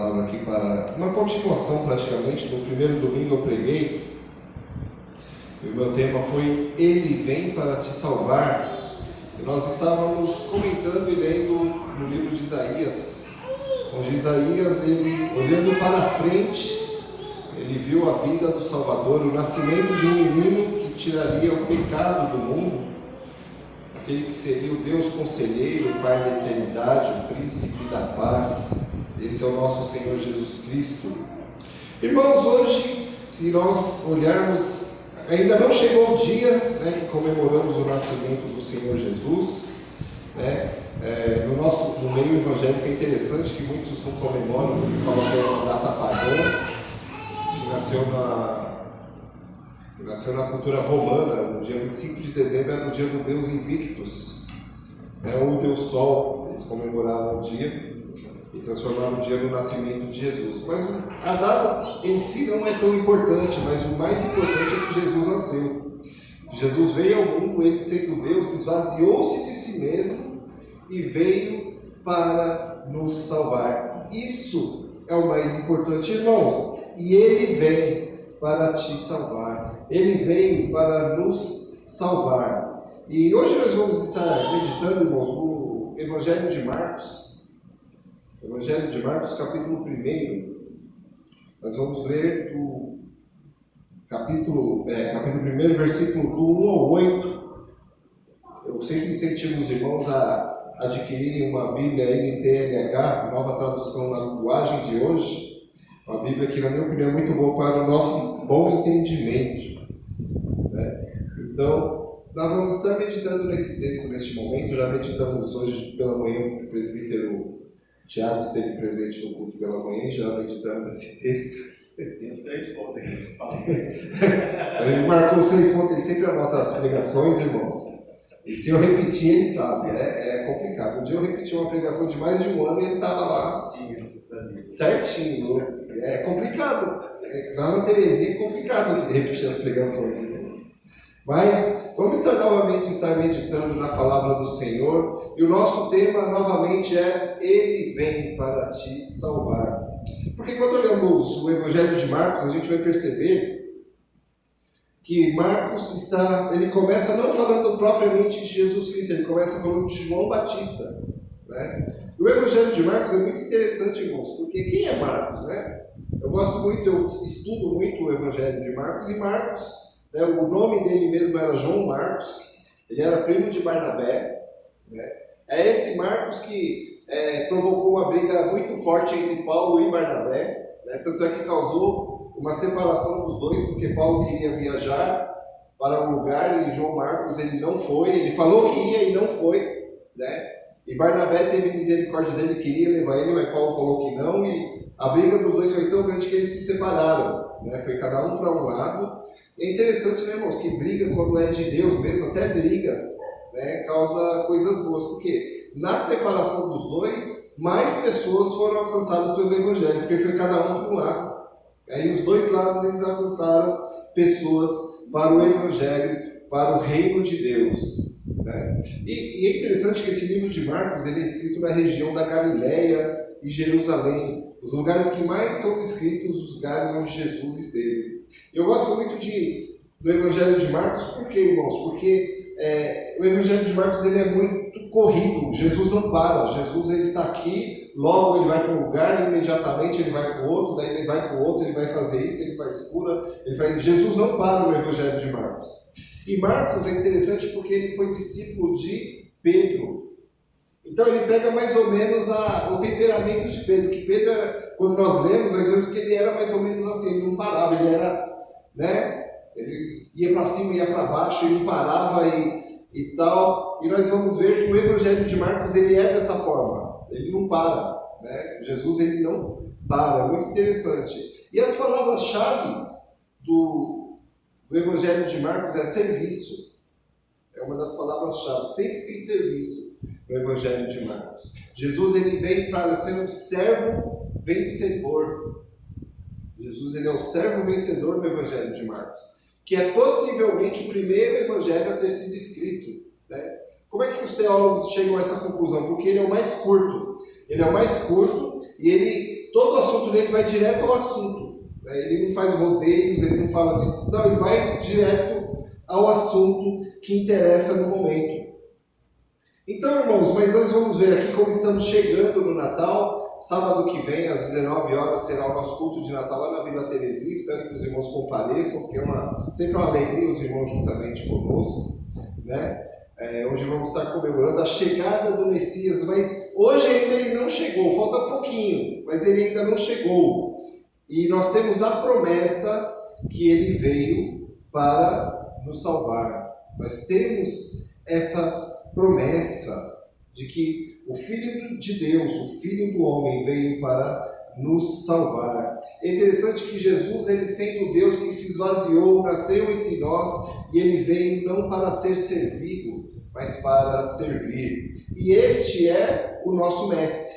palavra aqui para uma continuação praticamente do primeiro domingo eu preguei. E o meu tema foi Ele vem para te salvar. E nós estávamos comentando e lendo no livro de Isaías, onde Isaías, ele olhando para frente, ele viu a vida do Salvador, o nascimento de um menino que tiraria o pecado do mundo, aquele que seria o Deus conselheiro, o Pai da eternidade, o príncipe da paz. Esse é o nosso Senhor Jesus Cristo. Irmãos, hoje, se nós olharmos, ainda não chegou o dia, que comemoramos o nascimento do Senhor Jesus, no meio evangélico é interessante que muitos não comemoram, porque falam que é uma data pagã, que nasceu na cultura romana. No dia 25 de dezembro era o dia do Deus Invictus, ou o Deus Sol. Eles comemoravam o dia e transformaram o dia no nascimento de Jesus. Mas a data em si não é tão importante, mas o mais importante é que Jesus nasceu. Jesus veio ao mundo, ele sendo Deus, esvaziou-se de si mesmo e veio para nos salvar. Isso é o mais importante, irmãos. E ele vem para te salvar. Ele veio para nos salvar. E hoje nós vamos estar meditando, irmãos, no Evangelho de Marcos. Evangelho de Marcos, capítulo 1. Nós vamos ler do capítulo 1, versículo do 1 ao 8. Eu sempre incentivo os irmãos a adquirirem uma Bíblia NTLH, nova tradução na linguagem de hoje. Uma Bíblia que, na minha opinião, é muito boa para o nosso bom entendimento. Então, nós vamos estar meditando nesse texto neste momento. Já meditamos hoje pela manhã, o presbítero Tiago esteve presente no culto pela manhã, já meditamos esse texto. Tem os 3 pontos aqui que você fala. Ele marcou os 3 pontos, ele sempre anota as pregações, irmãos. E se eu repetir, ele sabe, é complicado. Um dia eu repeti uma pregação de mais de um ano e ele estava lá certinho. É complicado. Lá na Terezinha é complicado repetir as pregações, irmãos. Mas vamos novamente estar meditando na palavra do Senhor. E o nosso tema novamente é Ele vem para te salvar. Porque quando olhamos o Evangelho de Marcos, a gente vai perceber que Marcos ele começa não falando propriamente de Jesus Cristo, ele começa falando de João Batista. O Evangelho de Marcos é muito interessante, irmãos, porque quem é Marcos? Eu gosto muito, eu estudo muito o Evangelho de Marcos, e Marcos, o nome dele mesmo era João Marcos, ele era primo de Barnabé. É esse Marcos que provocou uma briga muito forte entre Paulo e Barnabé, tanto é que causou uma separação dos dois, porque Paulo queria viajar para um lugar e João Marcos ele não foi, ele falou que ia e não foi, e Barnabé teve misericórdia dele, queria levar ele, mas Paulo falou que não, e a briga dos dois foi tão grande que eles se separaram, foi cada um para um lado. É interessante, irmãos, que briga quando é de Deus mesmo, até briga, causa coisas boas, porque na separação dos dois, mais pessoas foram alcançadas pelo Evangelho, porque foi cada um para um lado. E os dois lados eles alcançaram pessoas para o Evangelho, para o reino de Deus. E é interessante que esse livro de Marcos ele é escrito na região da Galileia e Jerusalém, os lugares que mais são descritos, os lugares onde Jesus esteve. Eu gosto muito do Evangelho de Marcos, por quê, irmãos? Porque o Evangelho de Marcos ele é muito corrido, Jesus não para, Jesus ele está aqui, logo ele vai para um lugar, e imediatamente ele vai para o outro, daí ele vai para o outro, ele vai fazer isso, ele faz cura, Jesus não para no Evangelho de Marcos. E Marcos é interessante porque ele foi discípulo de Pedro. Então ele pega mais ou menos o temperamento de Pedro, que Pedro, quando nós lemos, nós vemos que ele era mais ou menos assim, ele não parava, ele era, ele ia para cima, ia para baixo, ele não parava e tal, e nós vamos ver que o Evangelho de Marcos ele é dessa forma, ele não para, Jesus ele não para, é muito interessante. E as palavras-chave do Evangelho de Marcos é serviço, é uma das palavras-chave, sempre tem serviço no Evangelho de Marcos. Jesus ele vem para ser um servo vencedor. Jesus ele é o servo vencedor do Evangelho de Marcos, que é possivelmente o primeiro evangelho a ter sido escrito. Como é que os teólogos chegam a essa conclusão? Porque ele é o mais curto. Ele é o mais curto e ele todo o assunto dele vai direto ao assunto. Ele não faz rodeios, ele não fala disso, não, ele vai direto ao assunto que interessa no momento. Então, irmãos, mas nós vamos ver aqui como estamos chegando no Natal. Sábado que vem, às 19 horas, será o nosso culto de Natal lá na Vila Terezinha. Espero que os irmãos compareçam, porque sempre é uma alegria os irmãos juntamente conosco, né? Hoje vamos estar comemorando a chegada do Messias, mas hoje ainda ele não chegou, falta pouquinho, mas ele ainda não chegou. E nós temos a promessa que ele veio para nos salvar. Nós temos essa promessa de que o Filho de Deus, o Filho do homem, veio para nos salvar. É interessante que Jesus, ele sendo Deus que se esvaziou, nasceu entre nós, e ele veio não para ser servido, mas para servir. E este é o nosso mestre.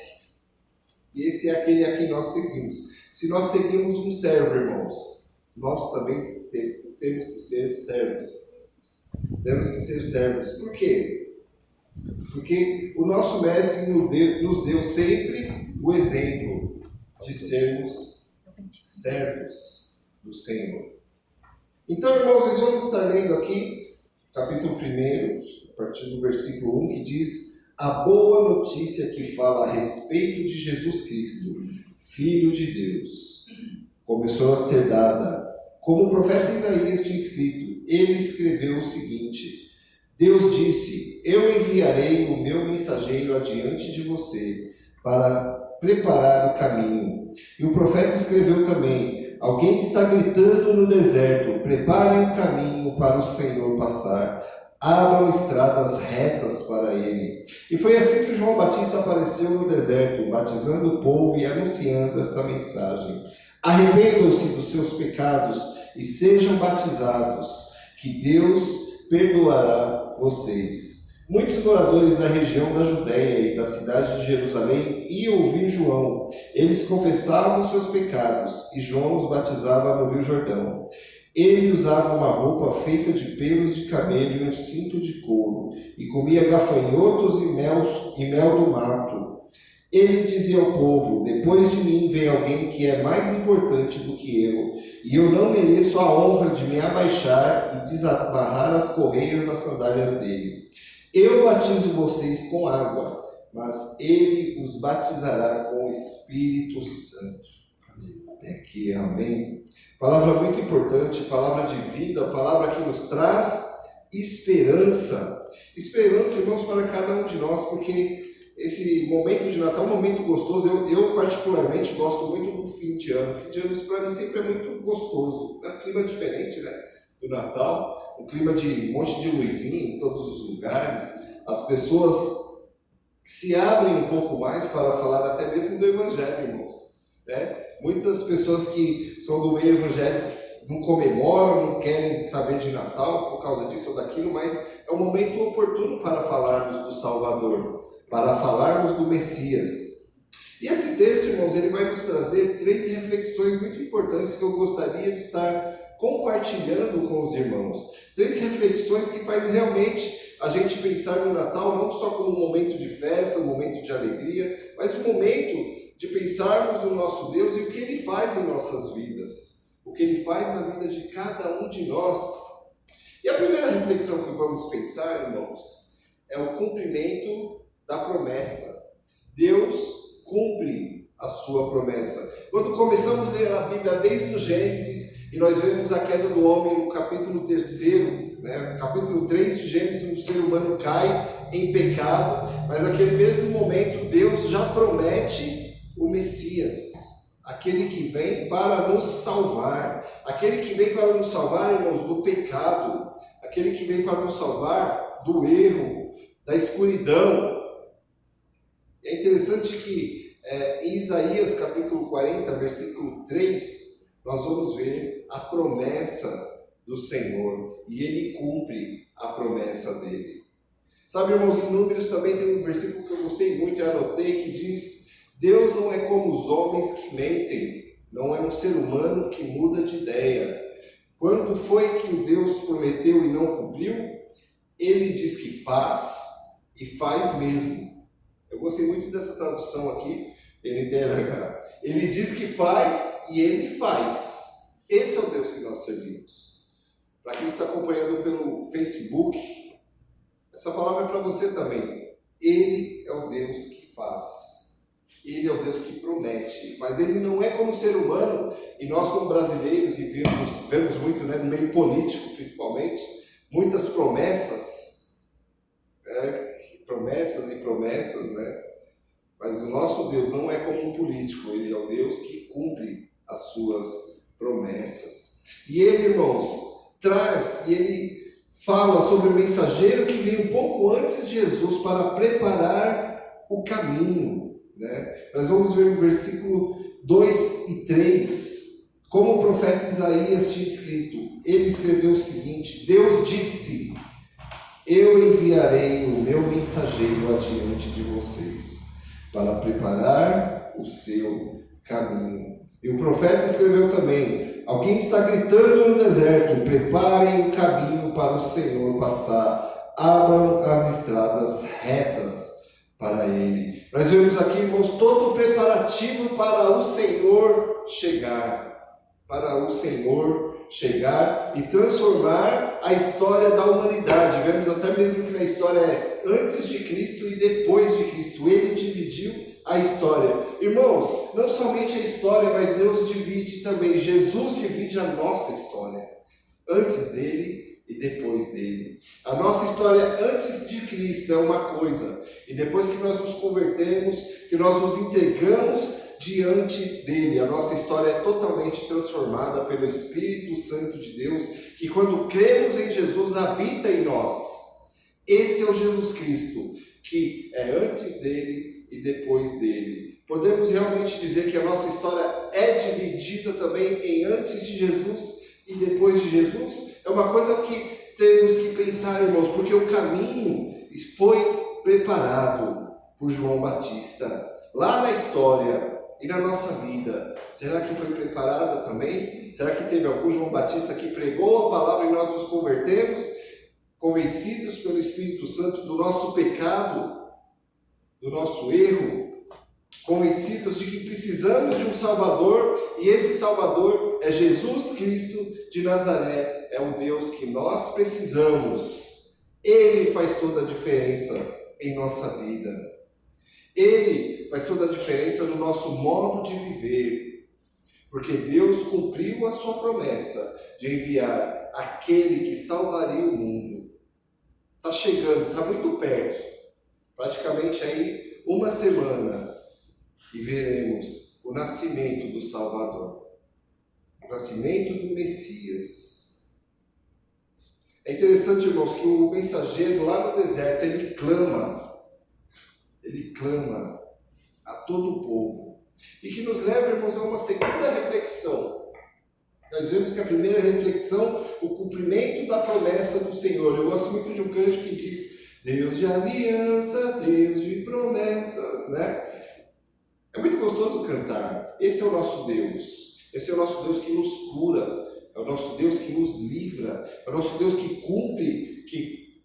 E esse é aquele a quem nós seguimos. Se nós seguimos um servo, irmãos, nós também temos que ser servos. Temos que ser servos. Por quê? Porque o nosso mestre nos deu sempre o exemplo de sermos servos do Senhor. Então, irmãos, nós vamos estar lendo aqui, capítulo 1, a partir do versículo 1, que diz: a boa notícia que fala a respeito de Jesus Cristo, Filho de Deus, começou a ser dada. Como o profeta Isaías tinha escrito, ele escreveu o seguinte: Deus disse, eu enviarei o meu mensageiro adiante de você, para preparar o caminho. E o profeta escreveu também, alguém está gritando no deserto, preparem o caminho para o Senhor passar, abram estradas retas para ele. E foi assim que João Batista apareceu no deserto, batizando o povo e anunciando esta mensagem: arrependam-se dos seus pecados e sejam batizados, que Deus perdoará vocês. Muitos moradores da região da Judéia e da cidade de Jerusalém iam ouvir João. Eles confessavam seus pecados e João os batizava no Rio Jordão. Ele usava uma roupa feita de pelos de camelo e um cinto de couro, e comia gafanhotos e mel do mato. Ele dizia ao povo: depois de mim vem alguém que é mais importante do que eu, e eu não mereço a honra de me abaixar e desamarrar as correias das sandálias dele. Eu batizo vocês com água, mas ele os batizará com o Espírito Santo. Até aqui, amém. Palavra muito importante, palavra de vida, palavra que nos traz esperança. Esperança, irmãos, para cada um de nós, porque esse momento de Natal é um momento gostoso. Eu particularmente gosto muito do fim de ano. O fim de ano para mim sempre é muito gostoso. É um clima diferente, né, do Natal, um clima de um monte de luzinha em todos os lugares. As pessoas se abrem um pouco mais para falar até mesmo do Evangelho, irmãos, né? Muitas pessoas que são do meio evangélico não comemoram, não querem saber de Natal por causa disso ou daquilo, mas é um momento oportuno para falarmos do Salvador, para falarmos do Messias. E esse texto, irmãos, ele vai nos trazer 3 reflexões muito importantes que eu gostaria de estar compartilhando com os irmãos. 3 reflexões que faz realmente a gente pensar no Natal não só como um momento de festa, um momento de alegria, mas um momento de pensarmos no nosso Deus e o que Ele faz em nossas vidas, o que Ele faz na vida de cada um de nós. E a primeira reflexão que vamos pensar, irmãos, é o cumprimento da promessa. Deus cumpre a sua promessa. Quando começamos a ler a Bíblia desde o Gênesis, e nós vemos a queda do homem no capítulo 3, né? Capítulo 3 de Gênesis, o ser humano cai em pecado, mas naquele mesmo momento Deus já promete o Messias, aquele que vem para nos salvar, aquele que vem para nos salvar, irmãos, do pecado, aquele que vem para nos salvar do erro, da escuridão. É interessante que em Isaías capítulo 40, versículo 3, nós vamos ver a promessa do Senhor, e Ele cumpre a promessa dele. Sabe, irmãos, em Números também tem um versículo que eu gostei muito e anotei, que diz: Deus não é como os homens que mentem, não é um ser humano que muda de ideia. Quando foi que o Deus prometeu e não cumpriu? Ele diz que faz e faz mesmo. Eu gostei muito dessa tradução aqui, NTLH. Ele diz que faz e ele faz. Esse é o Deus que nós servimos. Para quem está acompanhando pelo Facebook, essa palavra é para você também. Ele é o Deus que faz. Ele é o Deus que promete. Mas ele não é como ser humano, e nós como brasileiros, e vemos muito, né, no meio político principalmente, muitas promessas, promessas e promessas, né? Mas o nosso Deus não é como um político, ele é o Deus que cumpre as suas promessas. E ele, irmãos, traz e ele fala sobre o mensageiro que veio um pouco antes de Jesus para preparar o caminho, né? Nós vamos ver no versículo 2 e 3, como o profeta Isaías tinha escrito. Ele escreveu o seguinte: Deus disse: eu enviarei o meu mensageiro adiante de vocês, para preparar o seu caminho. E o profeta escreveu também: alguém está gritando no deserto, preparem o caminho para o Senhor passar, abram as estradas retas para ele. Nós vemos aqui, irmãos, todo o preparativo para o Senhor chegar. Para o Senhor chegar e transformar a história da humanidade. Vemos até mesmo que na história é antes de Cristo e depois de Cristo. Ele dividiu a história. Irmãos, não somente a história, mas Deus divide também. Jesus divide a nossa história. Antes dele e depois dele. A nossa história antes de Cristo é uma coisa. E depois que nós nos convertemos, que nós nos entregamos diante dele, a nossa história é totalmente transformada pelo Espírito Santo de Deus, que quando cremos em Jesus, habita em nós. Esse é o Jesus Cristo, que é antes dele e depois dele. Podemos realmente dizer que a nossa história é dividida também em antes de Jesus e depois de Jesus? É uma coisa que temos que pensar, irmãos, porque o caminho foi preparado por João Batista. Lá na história e na nossa vida, será que foi preparada também? Será que teve algum João Batista que pregou a palavra e nós nos convertemos, convencidos pelo Espírito Santo do nosso pecado, do nosso erro, convencidos de que precisamos de um Salvador, e esse Salvador é Jesus Cristo de Nazaré, é o Deus que nós precisamos. Ele faz toda a diferença em nossa vida. Ele faz toda a diferença no nosso modo de viver, porque Deus cumpriu a sua promessa de enviar aquele que salvaria o mundo. Está chegando, está muito perto, praticamente aí uma semana, e veremos o nascimento do Salvador, o nascimento do Messias. É interessante, irmãos, que o mensageiro lá no deserto, ele clama a todo o povo. E que nos leva, irmãos, a uma segunda reflexão. Nós vemos que a primeira reflexão, o cumprimento da promessa do Senhor. Eu gosto muito de um canto que diz: Deus de aliança, Deus de promessas, né? É muito gostoso cantar. Esse é o nosso Deus. Esse é o nosso Deus que nos cura. É o nosso Deus que nos livra. É o nosso Deus que cumpre, que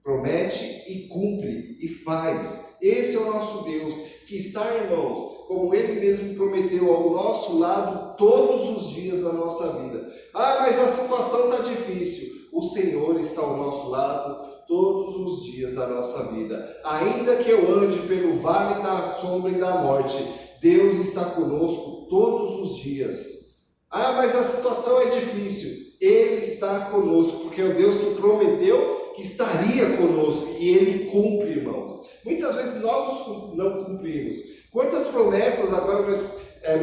promete e cumpre e faz. Esse é o nosso Deus que está, irmãos, como Ele mesmo prometeu, ao nosso lado todos os dias da nossa vida. Ah, mas a situação está difícil. O Senhor está ao nosso lado todos os dias da nossa vida. Ainda que eu ande pelo vale da sombra e da morte, Deus está conosco todos os dias. Ah, mas a situação é difícil. Ele está conosco, porque é o Deus que prometeu que estaria conosco, e Ele cumpre, irmãos. Muitas vezes nós não cumprimos. Quantas promessas agora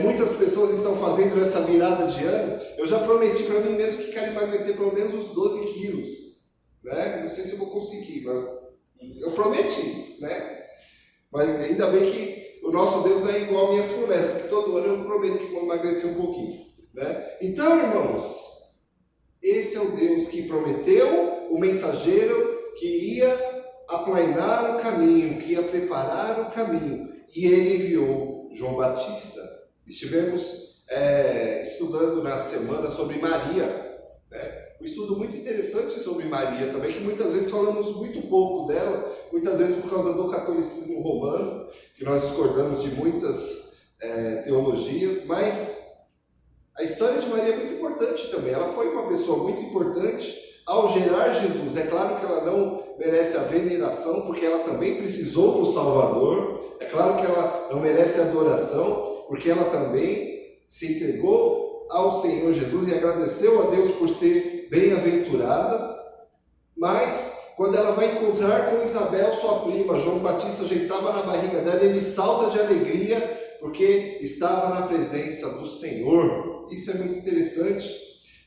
muitas pessoas estão fazendo nessa virada de ano? Eu já prometi para mim mesmo que quero emagrecer pelo menos uns 12 quilos. Né? Não sei se eu vou conseguir, mas eu prometi, né? Mas ainda bem que o nosso Deus não é igual às minhas promessas, que todo ano eu prometo que vou emagrecer um pouquinho. Né? Então, irmãos, esse é o Deus que prometeu, o mensageiro que ia aplainar o caminho, que ia preparar o caminho, e ele enviou João Batista. Estivemos estudando na semana sobre Maria, né? Um estudo muito interessante sobre Maria também, que muitas vezes falamos muito pouco dela, muitas vezes por causa do catolicismo romano, que nós discordamos de muitas teologias, mas a história de Maria é muito importante também. Ela foi uma pessoa muito importante ao gerar Jesus. É claro que ela não merece a veneração, porque ela também precisou do Salvador. É claro que ela não merece adoração, porque ela também se entregou ao Senhor Jesus e agradeceu a Deus por ser bem-aventurada. Mas quando ela vai encontrar com Isabel, sua prima, João Batista já estava na barriga dela, ele salta de alegria porque estava na presença do Senhor. Isso é muito interessante.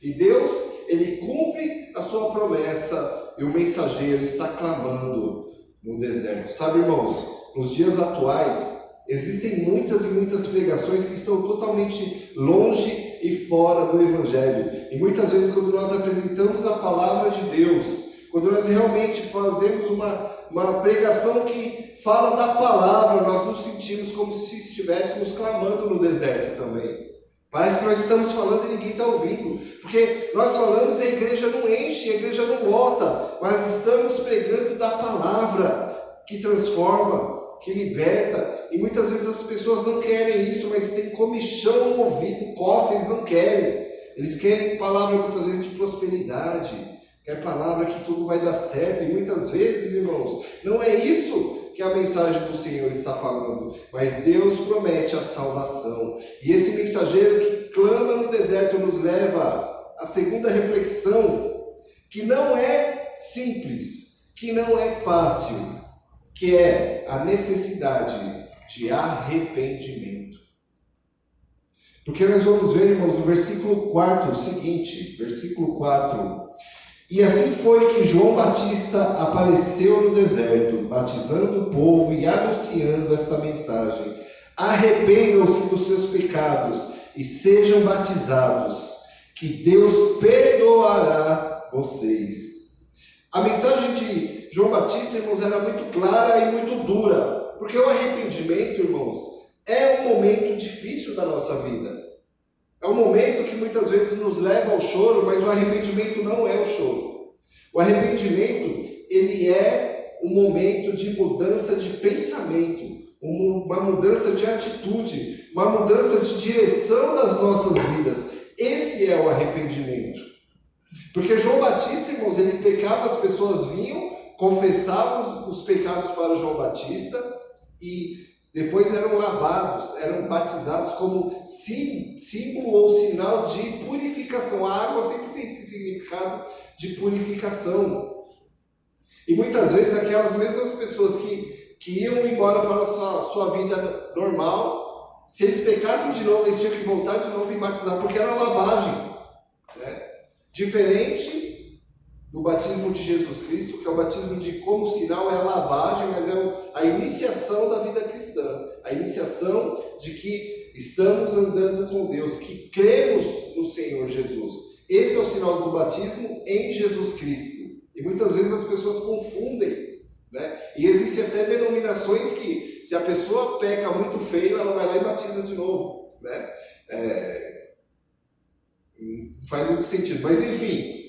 E Deus, ele cumpre a sua promessa e o mensageiro está clamando no deserto. Sabe, irmãos, nos dias atuais existem muitas e muitas pregações que estão totalmente longe e fora do Evangelho. E muitas vezes quando nós apresentamos a palavra de Deus, quando nós realmente fazemos uma pregação que fala da palavra, nós nos sentimos como se estivéssemos clamando no deserto também. Parece que nós estamos falando e ninguém está ouvindo. Porque nós falamos e a igreja não enche, a igreja não lota. Mas estamos pregando da palavra que transforma, que liberta. E muitas vezes as pessoas não querem isso, mas tem comichão no ouvido, coça, eles não querem. Eles querem palavra muitas vezes de prosperidade. É palavra que tudo vai dar certo. E muitas vezes, irmãos, não é isso que a mensagem do Senhor está falando, mas Deus promete a salvação. E esse mensageiro que clama no deserto nos leva à segunda reflexão, que não é simples, que não é fácil, que é a necessidade de arrependimento. Porque nós vamos ver, irmãos, no versículo 4, o seguinte, versículo 4: e assim foi que João Batista apareceu no deserto, batizando o povo e anunciando esta mensagem: arrependam-se dos seus pecados e sejam batizados, que Deus perdoará vocês. A mensagem de João Batista, irmãos, era muito clara e muito dura, porque o arrependimento, irmãos, é um momento difícil da nossa vida. É um momento que muitas vezes nos leva ao choro, mas o arrependimento não é o choro. O arrependimento, ele é um momento de mudança de pensamento, uma mudança de atitude, uma mudança de direção das nossas vidas. Esse é o arrependimento. Porque João Batista, irmãos, ele pecava, as pessoas vinham, confessavam os pecados para João Batista e depois eram lavados, eram batizados como símbolo ou sinal de purificação. A água sempre tem esse significado de purificação. E muitas vezes aquelas mesmas pessoas que iam embora para a sua vida normal, se eles pecassem de novo, eles tinham que voltar de novo e batizar, porque era lavagem. Né? Diferente do batismo de Jesus Cristo, que é o batismo de como sinal, é a lavagem, mas é a iniciação da vida cristã, a iniciação de que estamos andando com Deus, que cremos no Senhor Jesus. Esse é o sinal do batismo em Jesus Cristo. E muitas vezes as pessoas confundem, né? E existem até denominações que, se a pessoa peca muito feio, ela vai lá e batiza de novo, né? Não faz muito sentido, mas enfim.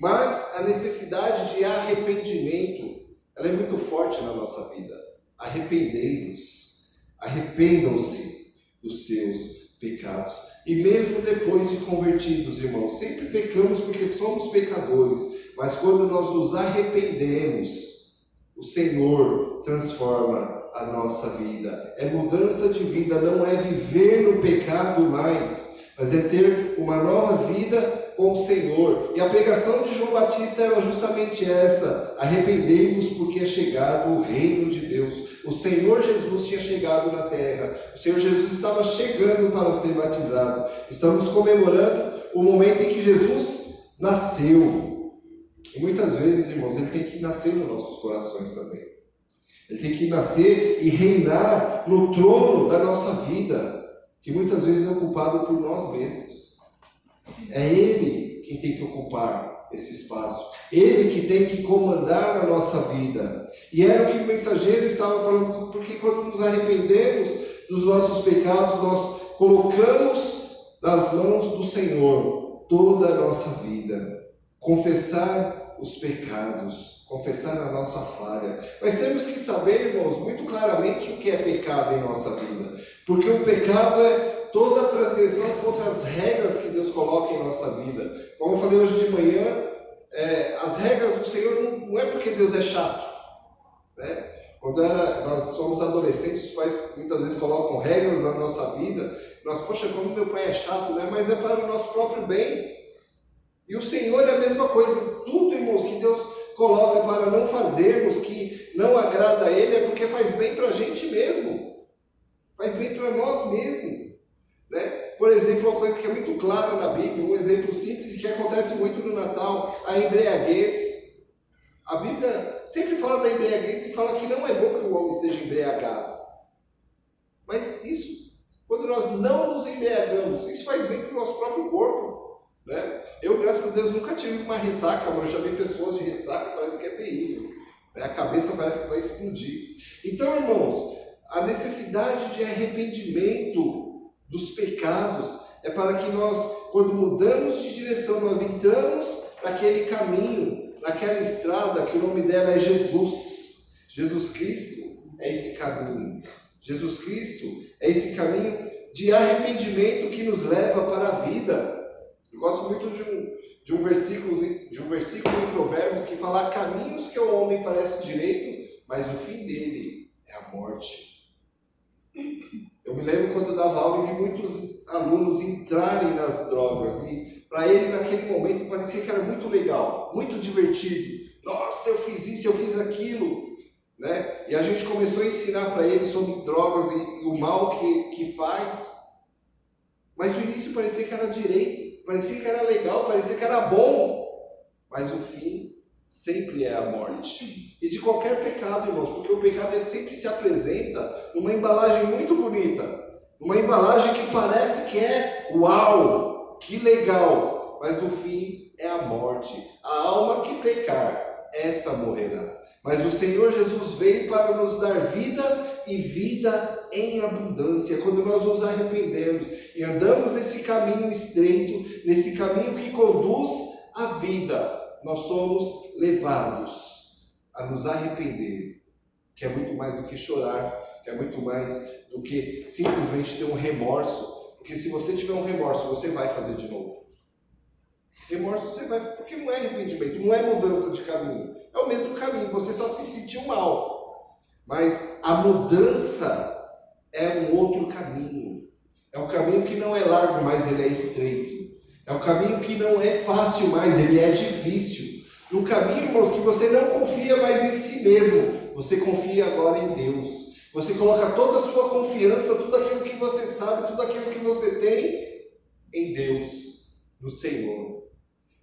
Mas a necessidade de arrependimento, ela é muito forte na nossa vida. Arrependei-vos, arrependam-se dos seus pecados. E mesmo depois de convertidos, irmãos, sempre pecamos porque somos pecadores, mas quando nós nos arrependemos, o Senhor transforma a nossa vida. É mudança de vida, não é viver no pecado mais, mas é ter uma nova vida com o Senhor. E a pregação de João Batista era justamente essa: arrependei-vos porque é chegado o reino de Deus. O Senhor Jesus tinha chegado na terra, o Senhor Jesus estava chegando para ser batizado. Estamos comemorando o momento em que Jesus nasceu. E muitas vezes, irmãos, ele tem que nascer nos nossos corações também. Ele tem que nascer e reinar no trono da nossa vida, que muitas vezes é ocupado por nós mesmos. É Ele quem tem que ocupar esse espaço. Ele que tem que comandar a nossa vida. E era o que o mensageiro estava falando, porque quando nos arrependemos dos nossos pecados, nós colocamos nas mãos do Senhor toda a nossa vida. Confessar os pecados, confessar a nossa falha. Mas temos que saber, irmãos, muito claramente o que é pecado em nossa vida. Porque o pecado é toda a transgressão contra as regras que Deus coloca em nossa vida. Como eu falei hoje de manhã, as regras do Senhor não é porque Deus é chato, né? Quando nós somos adolescentes, os pais muitas vezes colocam regras na nossa vida. Nós, poxa, como meu pai é chato, né? Mas é para o nosso próprio bem. E o Senhor é a mesma coisa. Tudo, irmãos, que Deus coloca para não fazermos, que não agrada a Ele, é porque faz bem para a gente mesmo. Faz bem para nós mesmos. Né? Por exemplo, uma coisa que é muito clara na Bíblia, um exemplo simples e que acontece muito no Natal, a embriaguez. A Bíblia sempre fala da embriaguez e fala que não é bom que o homem esteja embriagado. Mas isso, quando nós não nos embriagamos, isso faz bem para o nosso próprio corpo. Né? Eu, graças a Deus, nunca tive uma ressaca, mas eu já vi pessoas de ressaca, parece que é terrível. Né? A cabeça parece que vai explodir. Então, irmãos, a necessidade de arrependimento dos pecados é para que nós, quando mudamos de direção, nós entramos naquele caminho, naquela estrada que o nome dela é Jesus. Jesus Cristo é esse caminho. Jesus Cristo é esse caminho de arrependimento que nos leva para a vida. Eu gosto muito de um versículo em Provérbios que fala: caminhos que ao homem parece direito, mas o fim dele é a morte. Eu me lembro quando eu dava aula e vi muitos alunos entrarem nas drogas e para ele naquele momento parecia que era muito legal, muito divertido. Nossa, eu fiz isso, eu fiz aquilo. Né? E a gente começou a ensinar para ele sobre drogas e o mal que faz. Mas no início parecia que era direito, parecia que era legal, parecia que era bom. Mas o fim sempre é a morte. E de qualquer pecado, irmãos, porque o pecado ele sempre se apresenta numa embalagem muito bonita. Uma embalagem que parece que é uau, que legal. Mas no fim é a morte. A alma que pecar, essa morrerá. Mas o Senhor Jesus veio para nos dar vida e vida em abundância. Quando nós nos arrependemos e andamos nesse caminho estreito, nesse caminho que conduz à vida, nós somos levados a nos arrepender, que é muito mais do que chorar, que é muito mais do que simplesmente ter um remorso. Porque se você tiver um remorso, você vai fazer de novo. Remorso você vai, porque não é arrependimento, não é mudança de caminho. É o mesmo caminho, você só se sentiu mal. Mas a mudança é um outro caminho. É um caminho que não é largo, mas ele é estreito. É um caminho que não é fácil, mas ele é difícil. Um caminho, irmãos, que você não confia mais em si mesmo. Você confia agora em Deus. Você coloca toda a sua confiança, tudo aquilo que você sabe, tudo aquilo que você tem em Deus, no Senhor.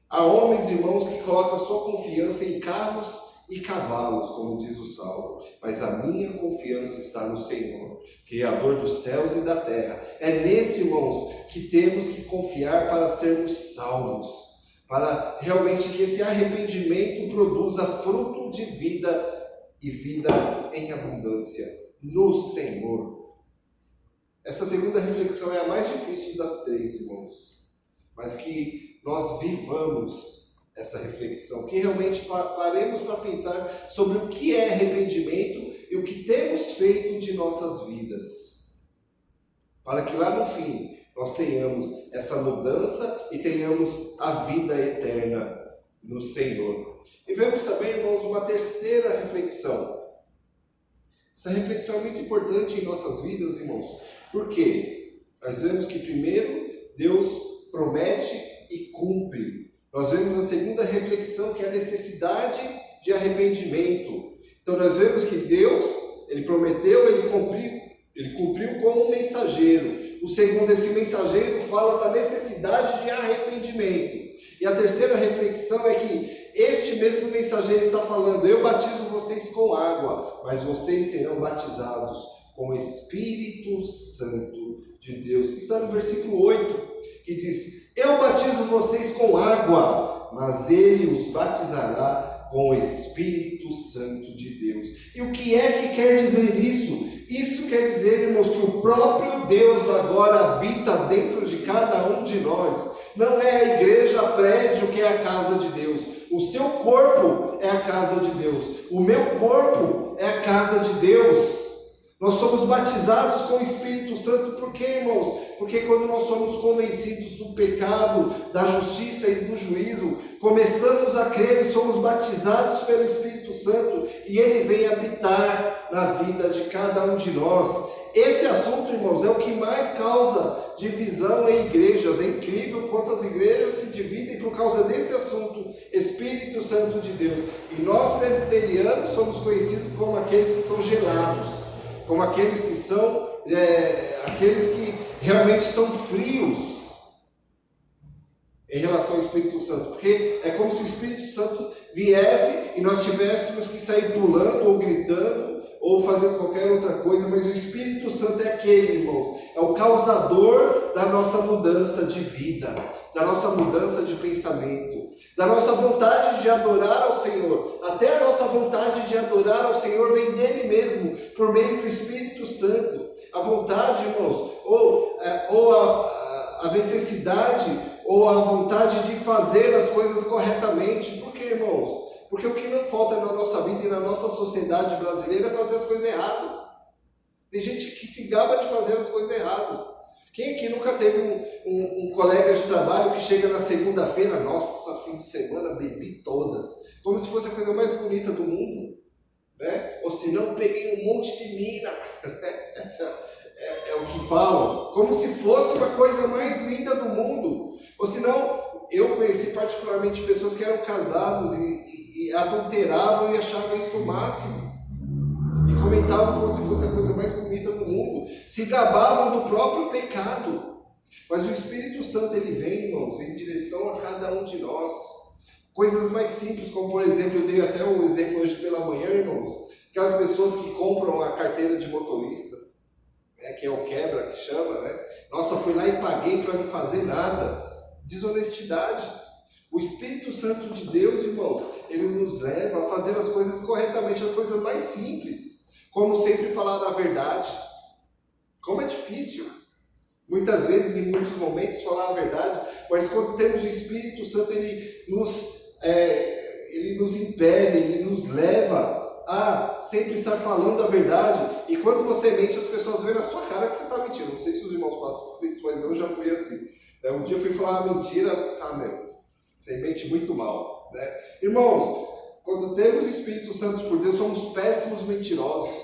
Há homens, irmãos, que colocam a sua confiança em carros e cavalos, como diz o Salmo. Mas a minha confiança está no Senhor, Criador dos céus e da terra. É nesse, irmãos, que temos que confiar para sermos salvos. Para realmente que esse arrependimento produza fruto de vida e vida em abundância no Senhor. Essa segunda reflexão é a mais difícil das três, irmãos. Mas que nós vivamos essa reflexão, que realmente paremos para pensar sobre o que é arrependimento e o que temos feito de nossas vidas. Para que lá no fim nós tenhamos essa mudança e tenhamos a vida eterna no Senhor. E vemos também, irmãos, uma terceira reflexão. Essa reflexão é muito importante em nossas vidas, irmãos. Por quê? Nós vemos que primeiro Deus promete e cumpre. Nós vemos a segunda reflexão, que é a necessidade de arrependimento. Então nós vemos que Deus, Ele prometeu, Ele cumpriu como um mensageiro. O segundo, esse mensageiro fala da necessidade de arrependimento. E a terceira reflexão é que este mesmo mensageiro está falando: eu batizo vocês com água, mas vocês serão batizados com o Espírito Santo de Deus. Que está no versículo 8, que diz: eu batizo vocês com água, mas Ele os batizará com o Espírito Santo de Deus. E o que é que quer dizer isso? Isso quer dizer, irmãos, que o próprio Deus agora habita dentro de cada um de nós. Não é a igreja, prédio que é a casa de Deus. O seu corpo é a casa de Deus. O meu corpo é a casa de Deus. Nós somos batizados com o Espírito Santo por quê, irmãos? Porque quando nós somos convencidos do pecado, da justiça e do juízo, começamos a crer e somos batizados pelo Espírito Santo e ele vem habitar na vida de cada um de nós. Esse assunto, irmãos, é o que mais causa divisão em igrejas. É incrível quantas igrejas se dividem por causa desse assunto, Espírito Santo de Deus. E nós presbiterianos somos conhecidos como aqueles que são gelados, como aqueles que são, aqueles que realmente são frios em relação ao Espírito Santo, porque é como se o Espírito Santo viesse e nós tivéssemos que sair pulando ou gritando ou fazendo qualquer outra coisa, mas o Espírito Santo é aquele, irmãos, é o causador da nossa mudança de vida, da nossa mudança de pensamento, da nossa vontade de adorar ao Senhor. Até a nossa vontade de adorar ao Senhor vem dele mesmo, por meio do Espírito Santo. A vontade, irmãos, ou a necessidade, ou a vontade de fazer as coisas corretamente. Por quê, irmãos? Porque o que não falta na nossa vida e na nossa sociedade brasileira é fazer as coisas erradas. Tem gente que se gaba de fazer as coisas erradas. Quem aqui nunca teve um colega de trabalho que chega na segunda-feira, nossa, fim de semana, bebi todas, como se fosse a coisa mais bonita do mundo, né? Ou se não, peguei um monte de mina. Essa é o que falam, como se fosse uma coisa mais linda do mundo. Ou se não, eu conheci particularmente pessoas que eram casadas e adulteravam e achavam isso o máximo. E comentavam como se fosse a coisa mais bonita do mundo. Se gabavam do próprio pecado. Mas o Espírito Santo, ele vem, irmãos, em direção a cada um de nós. Coisas mais simples, como por exemplo, eu dei até um exemplo hoje pela manhã, irmãos. Aquelas pessoas que compram a carteira de motorista, né, que é o quebra, que chama, né? Nossa, fui lá e paguei para não fazer nada. Desonestidade. O Espírito Santo de Deus, irmãos, ele nos leva a fazer as coisas corretamente, as coisas mais simples. Como sempre falar da verdade. Como é difícil, muitas vezes, em muitos momentos, falar a verdade, mas quando temos o Espírito Santo, ele nos impele, ele nos leva a sempre estar falando a verdade. E quando você mente, as pessoas veem na sua cara que você está mentindo. Não sei se os irmãos passam por isso, mas eu já fui assim. Um dia eu fui falar uma mentira, sabe, você mente muito mal, né? Irmãos, quando temos o Espírito Santo por Deus, somos péssimos mentirosos,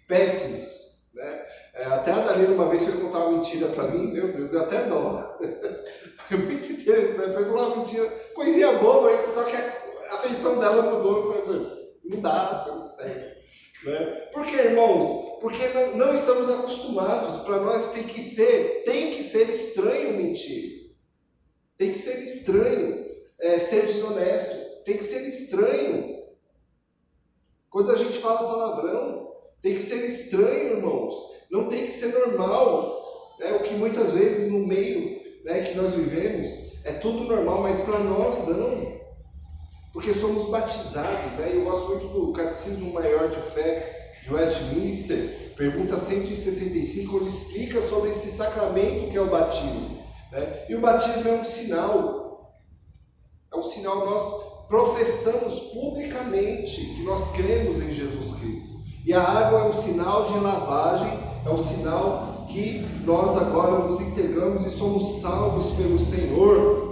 péssimos, né? Até a Dalila uma vez foi contar uma mentira para mim, meu Deus, deu até dó. Foi muito interessante, foi falar uma mentira, coisinha boba, só que a feição dela mudou. Eu falei, não dá, você não consegue. Né? Por que, irmãos? Porque não estamos acostumados. Para nós tem que ser estranho mentir. Tem que ser estranho ser desonesto. Tem que ser estranho quando a gente fala palavrão. Tem que ser estranho, irmãos. Não tem que ser normal. Né? O que muitas vezes no meio, né, que nós vivemos é tudo normal, mas para nós não. Porque somos batizados, né? Eu gosto muito do Catecismo Maior de Fé de Westminster, pergunta 165, onde explica sobre esse sacramento que é o batismo. Né? E o batismo é um sinal. É um sinal, nós professamos publicamente que nós cremos em Jesus Cristo. E a água é um sinal de lavagem, é um sinal que nós agora nos integramos e somos salvos pelo Senhor.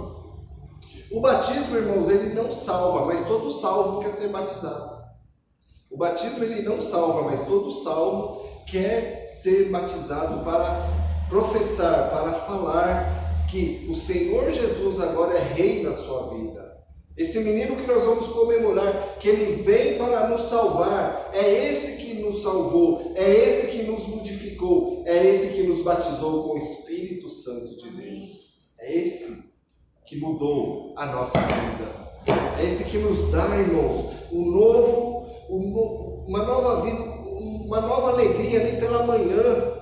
O batismo, irmãos, ele não salva, mas todo salvo quer ser batizado. O batismo, ele não salva, mas todo salvo quer ser batizado para professar, para falar que o Senhor Jesus agora é rei na sua vida. Esse menino que nós vamos comemorar, que ele vem para nos salvar, é esse que nos salvou, é esse que nos modificou, é esse que nos batizou com o Espírito Santo de Deus. É esse que mudou a nossa vida. É esse que nos dá, irmãos, uma nova vida, uma nova alegria ali pela manhã.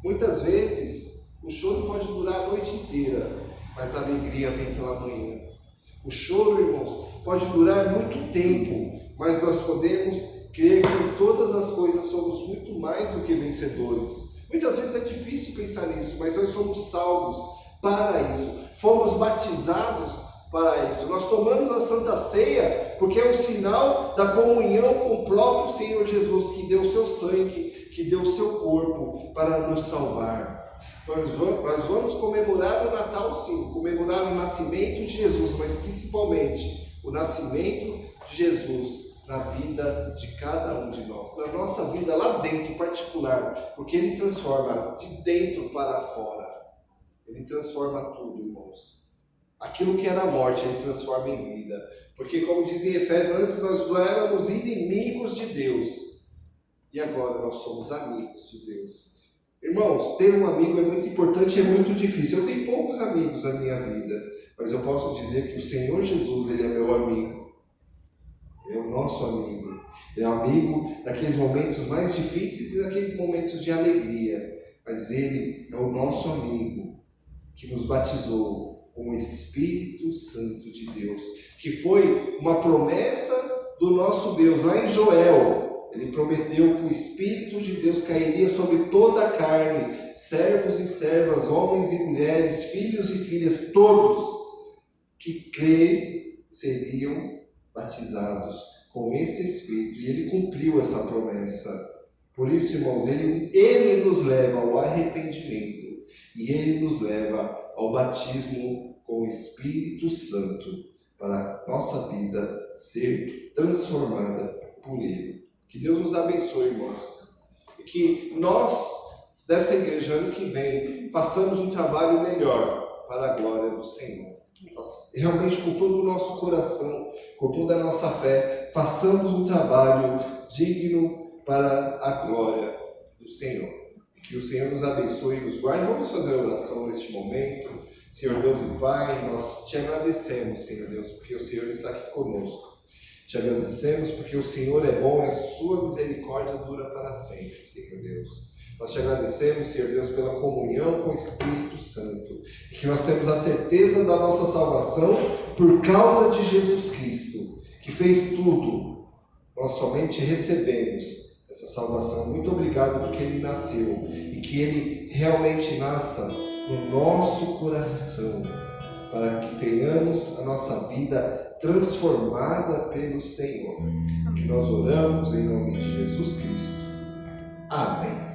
Muitas vezes, o choro pode durar a noite inteira, mas a alegria vem pela manhã. O choro, irmãos, pode durar muito tempo, mas nós podemos crer que em todas as coisas somos muito mais do que vencedores. Muitas vezes é difícil pensar nisso, mas nós somos salvos para isso. Fomos batizados para isso. Nós tomamos a Santa Ceia porque é um sinal da comunhão com o próprio Senhor Jesus, que deu o seu sangue, que deu o seu corpo para nos salvar. Nós vamos comemorar o Natal, sim, comemorar o nascimento de Jesus, mas principalmente o nascimento de Jesus na vida de cada um de nós, na nossa vida lá dentro em particular, porque Ele transforma de dentro para fora. Ele transforma tudo, irmãos. Aquilo que era morte, Ele transforma em vida. Porque, como diz em Efésios, antes nós éramos inimigos de Deus, e agora nós somos amigos de Deus. Irmãos, ter um amigo é muito importante e é muito difícil. Eu tenho poucos amigos na minha vida, mas eu posso dizer que o Senhor Jesus, Ele é meu amigo. Ele é o nosso amigo. Ele é amigo daqueles momentos mais difíceis e daqueles momentos de alegria. Mas Ele é o nosso amigo que nos batizou com o Espírito Santo de Deus, que foi uma promessa do nosso Deus. Lá em Joel, Ele prometeu que o Espírito de Deus cairia sobre toda a carne, servos e servas, homens e mulheres, filhos e filhas, todos que creem seriam batizados com esse Espírito. E Ele cumpriu essa promessa. Por isso, irmãos, Ele nos leva ao arrependimento e Ele nos leva ao batismo com o Espírito Santo para a nossa vida ser transformada por Ele. Que Deus nos abençoe, irmãos. E que nós, dessa igreja, ano que vem, façamos um trabalho melhor para a glória do Senhor. Nós, realmente, com todo o nosso coração, com toda a nossa fé, façamos um trabalho digno para a glória do Senhor. E que o Senhor nos abençoe e nos guarde. Vamos fazer a oração neste momento. Senhor Deus e Pai, nós te agradecemos, Senhor Deus, porque o Senhor está aqui conosco. Te agradecemos porque o Senhor é bom e a sua misericórdia dura para sempre, Senhor Deus. Nós te agradecemos, Senhor Deus, pela comunhão com o Espírito Santo. E que nós temos a certeza da nossa salvação por causa de Jesus Cristo, que fez tudo. Nós somente recebemos essa salvação. Muito obrigado porque Ele nasceu e que Ele realmente nasça no nosso coração, para que tenhamos a nossa vida transformada pelo Senhor. Que nós oramos em nome de Jesus Cristo. Amém.